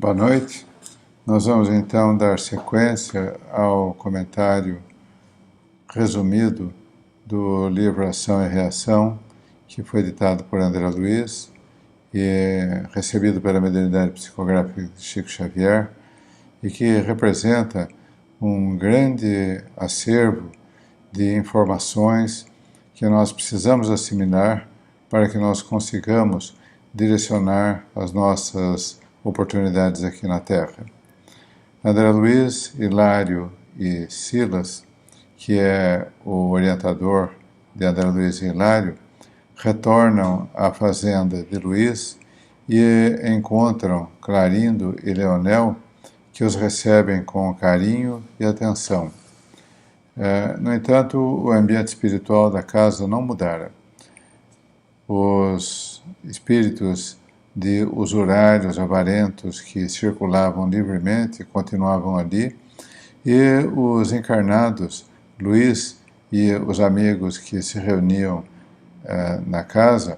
Boa noite. Nós vamos então dar sequência ao comentário resumido do livro Ação e Reação, que foi ditado por André Luiz e recebido pela Mediunidade Psicográfica de Chico Xavier, e que representa um grande acervo de informações que nós precisamos assimilar para que nós consigamos direcionar as nossas oportunidades aqui na Terra. André Luiz, Hilário e Silas, que é o orientador de André Luiz e Hilário, retornam à fazenda de Luiz e encontram Clarindo e Leonel, que os recebem com carinho e atenção. No entanto, o ambiente espiritual da casa não mudara. Os espíritos de usurários avarentos que circulavam livremente continuavam ali, e os encarnados, Luiz e os amigos que se reuniam na casa,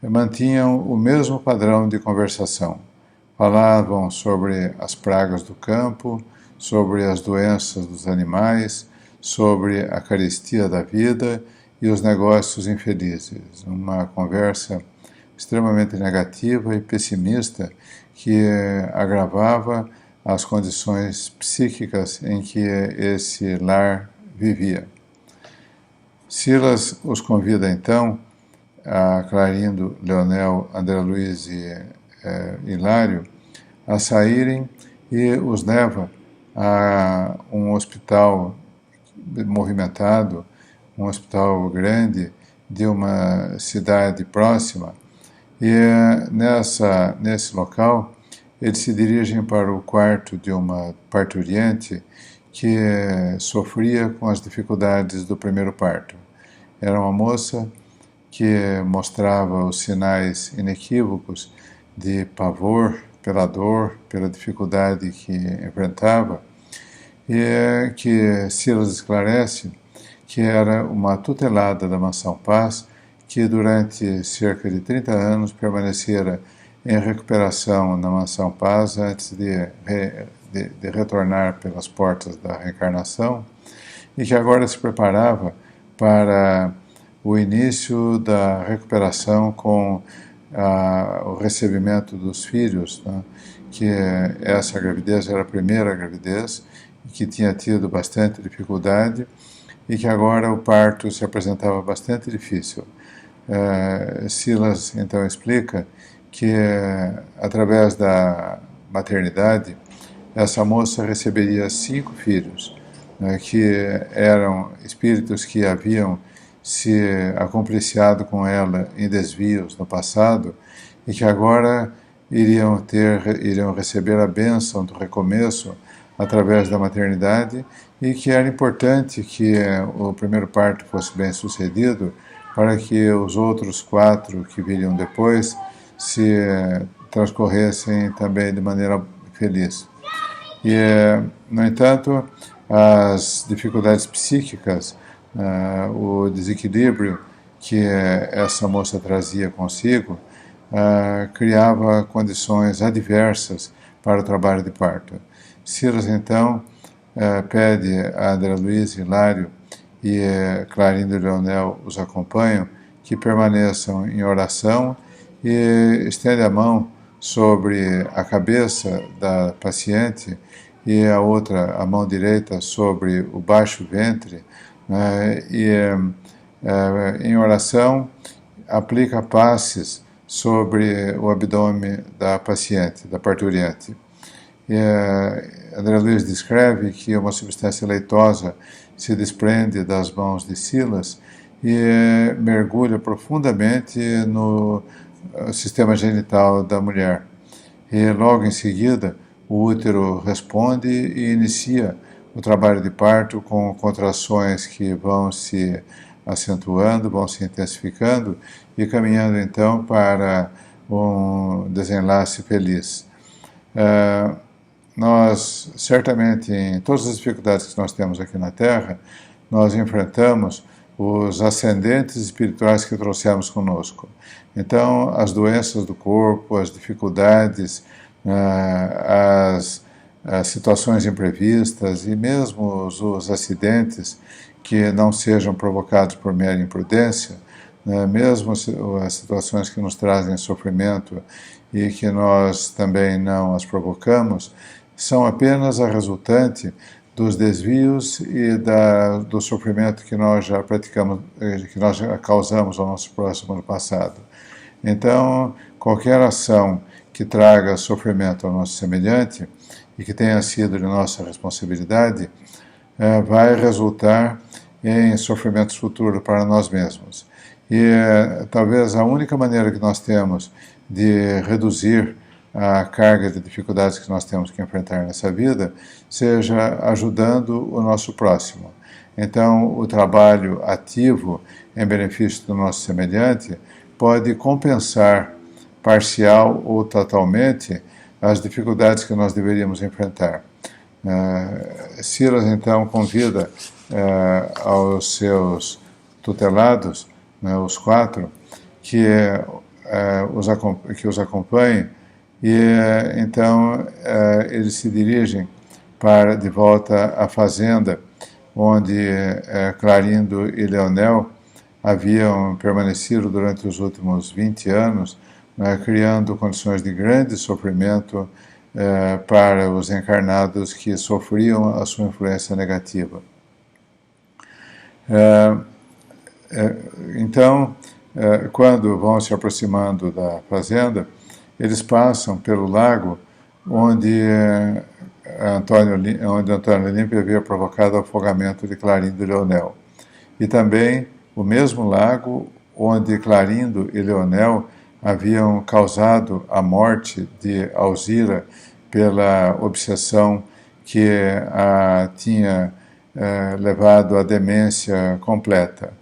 mantinham o mesmo padrão de conversação. Falavam sobre as pragas do campo, sobre as doenças dos animais, sobre a carestia da vida e os negócios infelizes. Uma conversa extremamente negativa e pessimista que agravava as condições psíquicas em que esse lar vivia. Silas os convida então, a Clarindo, Leonel, André Luiz e Hilário, a saírem e os leva a um hospital movimentado, um hospital grande de uma cidade próxima. E nesse local, eles se dirigem para o quarto de uma parturiente que sofria com as dificuldades do primeiro parto. Era uma moça que mostrava os sinais inequívocos de pavor pela dor, pela dificuldade que enfrentava, e que Silas esclarece que era uma tutelada da Mansão Paz, que durante cerca de 30 anos permanecera em recuperação na Mansão Paz antes de retornar pelas portas da reencarnação, e que agora se preparava para o início da recuperação com o recebimento dos filhos, né? Que essa gravidez era a primeira gravidez, que tinha tido bastante dificuldade e que agora o parto se apresentava bastante difícil. Silas então explica que através da maternidade essa moça receberia 5 filhos, né, que eram espíritos que haviam se acompliciado com ela em desvios no passado e que agora iriam receber a bênção do recomeço através da maternidade, e que era importante que o primeiro parto fosse bem sucedido para que os outros 4 que viriam depois se transcorressem também de maneira feliz. E, no entanto, as dificuldades psíquicas, o desequilíbrio que essa moça trazia consigo, criava condições adversas para o trabalho de parto. Silas, então, pede a André Luiz, Hilário e Clarindo e Leonel os acompanham, que permaneçam em oração, e estende a mão sobre a cabeça da paciente e a outra, a mão direita, sobre o baixo ventre, em oração aplica passes sobre o abdômen da paciente, da parturiente. André Luiz descreve que uma substância leitosa se desprende das mãos de Silas e mergulha profundamente no sistema genital da mulher. E logo em seguida, o útero responde e inicia o trabalho de parto com contrações que vão se acentuando, vão se intensificando e caminhando então para um desenlace feliz. Nós, certamente, em todas as dificuldades que nós temos aqui na Terra, nós enfrentamos os ascendentes espirituais que trouxemos conosco. Então, as doenças do corpo, as dificuldades as situações imprevistas e mesmo os acidentes que não sejam provocados por mera imprudência, né, mesmo as situações que nos trazem sofrimento e que nós também não as provocamos, são apenas a resultante dos desvios e do sofrimento que nós já praticamos, que nós já causamos ao nosso próximo no passado. Então, qualquer ação que traga sofrimento ao nosso semelhante e que tenha sido de nossa responsabilidade, vai resultar em sofrimentos futuros para nós mesmos. E talvez a única maneira que nós temos de reduzir a carga de dificuldades que nós temos que enfrentar nessa vida seja ajudando o nosso próximo. Então, o trabalho ativo em benefício do nosso semelhante pode compensar parcial ou totalmente as dificuldades que nós deveríamos enfrentar. Silas, então, convida aos seus tutelados, né, os 4, que os acompanhem, e então eles se dirigem de volta à fazenda onde Clarindo e Leonel haviam permanecido durante os últimos 20 anos, né, criando condições de grande sofrimento para os encarnados que sofriam a sua influência negativa. Então, quando vão se aproximando da fazenda, eles passam pelo lago onde Antônio Olímpio havia provocado o afogamento de Clarindo e Leonel. E também o mesmo lago onde Clarindo e Leonel haviam causado a morte de Alzira pela obsessão que a tinha levado à demência completa.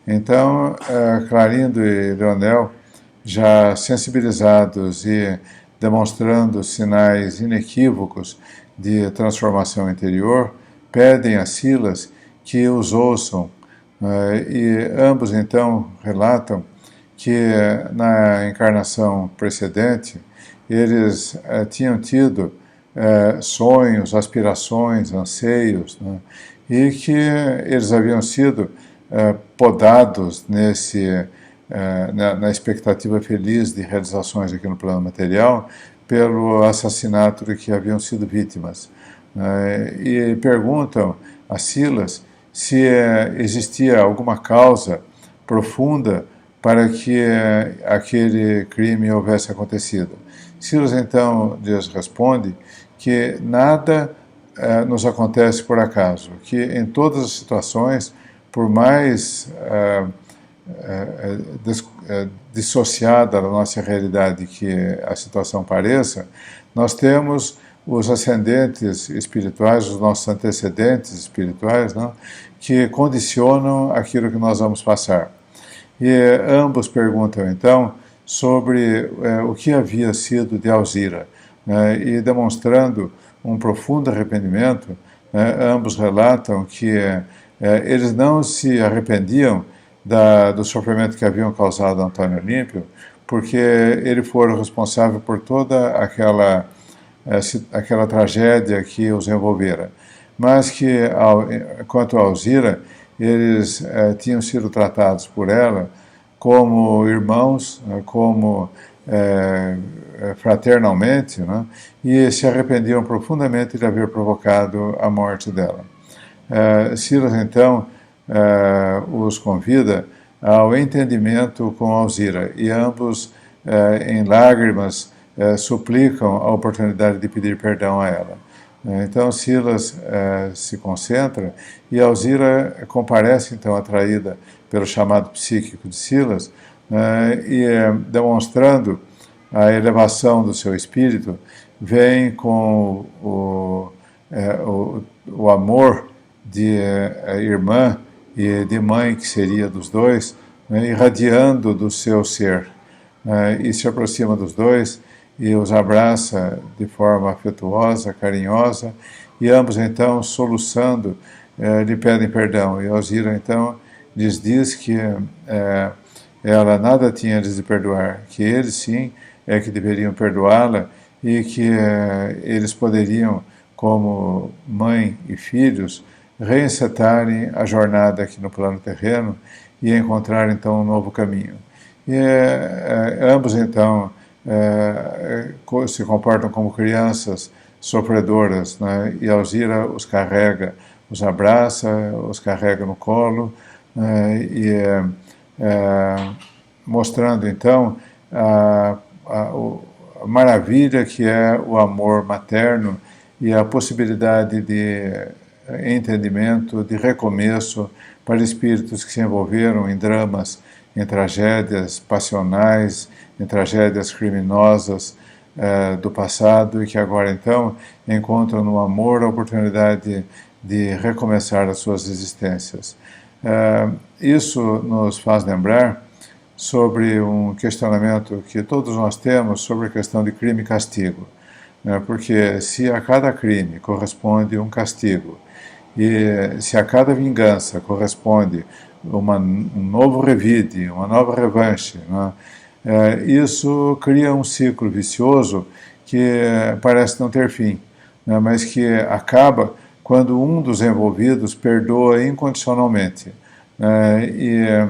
Então, Clarindo e Leonel, já sensibilizados e demonstrando sinais inequívocos de transformação interior, pedem a Silas que os ouçam, e ambos então relatam que na encarnação precedente eles tinham tido sonhos, aspirações, anseios, né, e que eles haviam sido podados na expectativa feliz de realizações aqui no plano material pelo assassinato de que haviam sido vítimas. E perguntam a Silas se existia alguma causa profunda para que aquele crime houvesse acontecido. Silas então lhes responde que nada nos acontece por acaso, que em todas as situações, por mais dissociada da nossa realidade que a situação pareça, nós temos os ascendentes espirituais, os nossos antecedentes espirituais, não, que condicionam aquilo que nós vamos passar. E ambos perguntam então sobre o que havia sido de Alzira, né, e demonstrando um profundo arrependimento, ambos relatam que eles não se arrependiam do sofrimento que haviam causado a Antônio Olímpio, porque ele foi responsável por toda aquela tragédia que os envolvera. Mas que, quanto a Alzira, eles tinham sido tratados por ela como irmãos, como fraternalmente, né, e se arrependiam profundamente de haver provocado a morte dela. Silas, então, os convida ao entendimento com Alzira, e ambos, em lágrimas, suplicam a oportunidade de pedir perdão a ela. Então Silas se concentra e Alzira comparece, então, atraída pelo chamado psíquico de Silas, e demonstrando a elevação do seu espírito, vem com o amor de irmã e de mãe que seria dos dois, irradiando do seu ser, e se aproxima dos dois e os abraça de forma afetuosa, carinhosa, e ambos então, soluçando, lhe pedem perdão. E Alzira então lhes diz que ela nada tinha de perdoar, que eles sim é que deveriam perdoá-la, e que eles poderiam, como mãe e filhos, reencetarem a jornada aqui no plano terreno e encontrar então um novo caminho. E ambos então se comportam como crianças sofredoras, né? E Alzira os carrega, os abraça, os carrega no colo, mostrando então a maravilha que é o amor materno e a possibilidade de entendimento, de recomeço para espíritos que se envolveram em dramas, em tragédias passionais, em tragédias criminosas do passado e que agora então encontram no amor a oportunidade de recomeçar as suas existências. Isso nos faz lembrar sobre um questionamento que todos nós temos sobre a questão de crime e castigo, né? Porque se a cada crime corresponde um castigo, e se a cada vingança corresponde um novo revide, uma nova revanche, né? Isso cria um ciclo vicioso que parece não ter fim, né? Mas que acaba quando um dos envolvidos perdoa incondicionalmente, né? E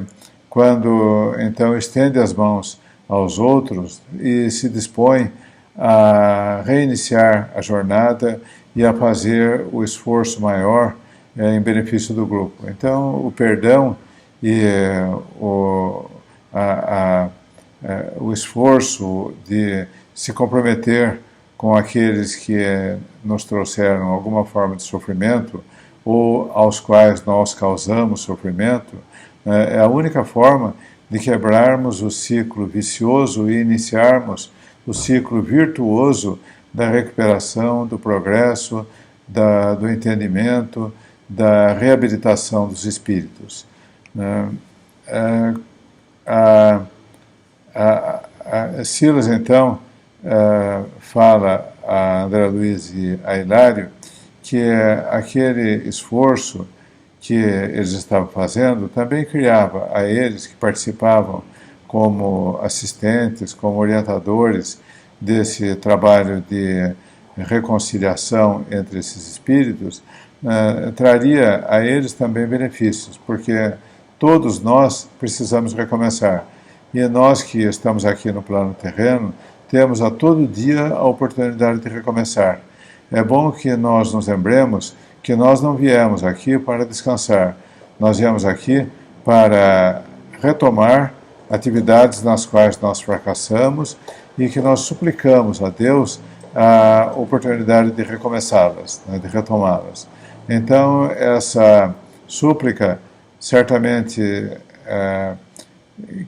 quando então estende as mãos aos outros e se dispõe a reiniciar a jornada e a fazer o esforço maior em benefício do grupo. Então, o perdão e o esforço de se comprometer com aqueles que nos trouxeram alguma forma de sofrimento ou aos quais nós causamos sofrimento, é a única forma de quebrarmos o ciclo vicioso e iniciarmos o ciclo virtuoso da recuperação, do progresso, do entendimento, da reabilitação dos espíritos. Silas, então, fala a André Luiz e a Hilário que aquele esforço que eles estavam fazendo também criava a eles que participavam como assistentes, como orientadores desse trabalho de reconciliação entre esses espíritos, traria a eles também benefícios, porque todos nós precisamos recomeçar. E nós que estamos aqui no plano terreno, temos a todo dia a oportunidade de recomeçar. É bom que nós nos lembremos que nós não viemos aqui para descansar, nós viemos aqui para retomar atividades nas quais nós fracassamos e que nós suplicamos a Deus a oportunidade de recomeçá-las, né, de retomá-las. Então, essa súplica, certamente,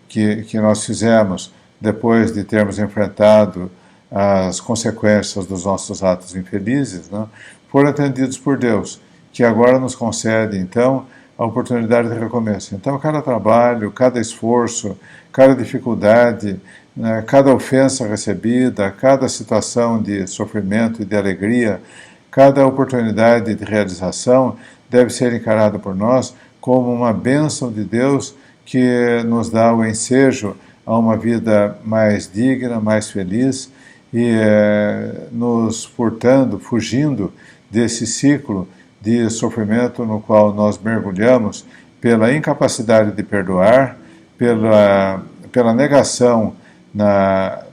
que nós fizemos depois de termos enfrentado as consequências dos nossos atos infelizes, né, foram atendidos por Deus, que agora nos concede, então, a oportunidade de recomeço. Então, cada trabalho, cada esforço, cada dificuldade, né, cada ofensa recebida, cada situação de sofrimento e de alegria, cada oportunidade de realização deve ser encarada por nós como uma bênção de Deus que nos dá o ensejo a uma vida mais digna, mais feliz e nos fugindo desse ciclo de sofrimento no qual nós mergulhamos pela incapacidade de perdoar, pela negação na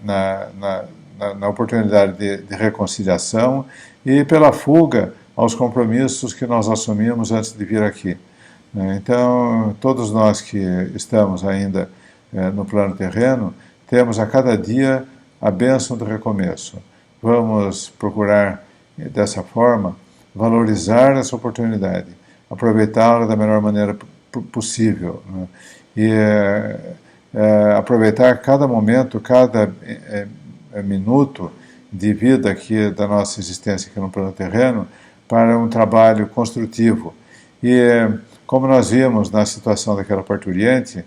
oportunidade de reconciliação e pela fuga aos compromissos que nós assumimos antes de vir aqui. Então, todos nós que estamos ainda no plano terreno, temos a cada dia a bênção do recomeço. Vamos procurar, dessa forma, valorizar essa oportunidade, aproveitá-la da melhor maneira possível, né? E aproveitar cada momento, cada minuto de vida aqui da nossa existência aqui no plano terreno para um trabalho construtivo. E como nós vimos na situação daquela parturiente,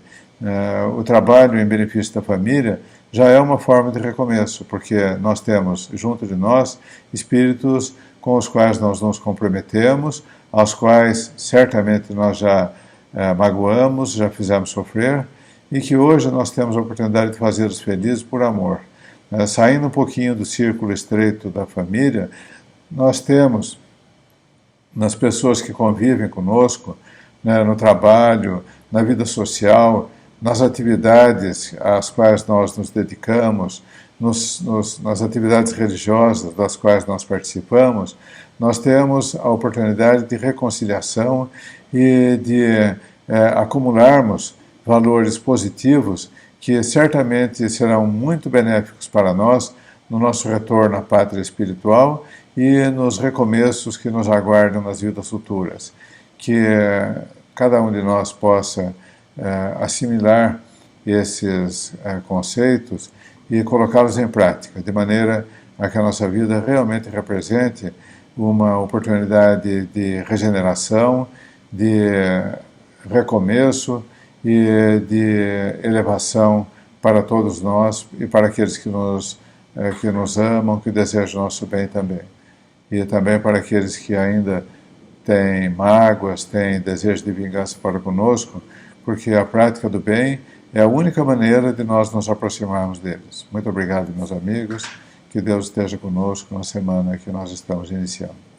o trabalho em benefício da família já é uma forma de recomeço, porque nós temos junto de nós espíritos com os quais nós nos comprometemos, aos quais certamente nós já magoamos, já fizemos sofrer, e que hoje nós temos a oportunidade de fazê-los felizes por amor. saindo um pouquinho do círculo estreito da família, nós temos nas pessoas que convivem conosco, né, no trabalho, na vida social, nas atividades às quais nós nos dedicamos, nas atividades religiosas das quais nós participamos, nós temos a oportunidade de reconciliação e de acumularmos valores positivos que certamente serão muito benéficos para nós no nosso retorno à pátria espiritual e nos recomeços que nos aguardam nas vidas futuras. Que cada um de nós possa assimilar esses conceitos e colocá-los em prática, de maneira a que a nossa vida realmente represente uma oportunidade de regeneração, de recomeço e de elevação para todos nós e para aqueles que nos amam, que desejam o nosso bem também. E também para aqueles que ainda têm mágoas, têm desejo de vingança para conosco, porque a prática do bem é a única maneira de nós nos aproximarmos deles. Muito obrigado, meus amigos. Que Deus esteja conosco na semana que nós estamos iniciando.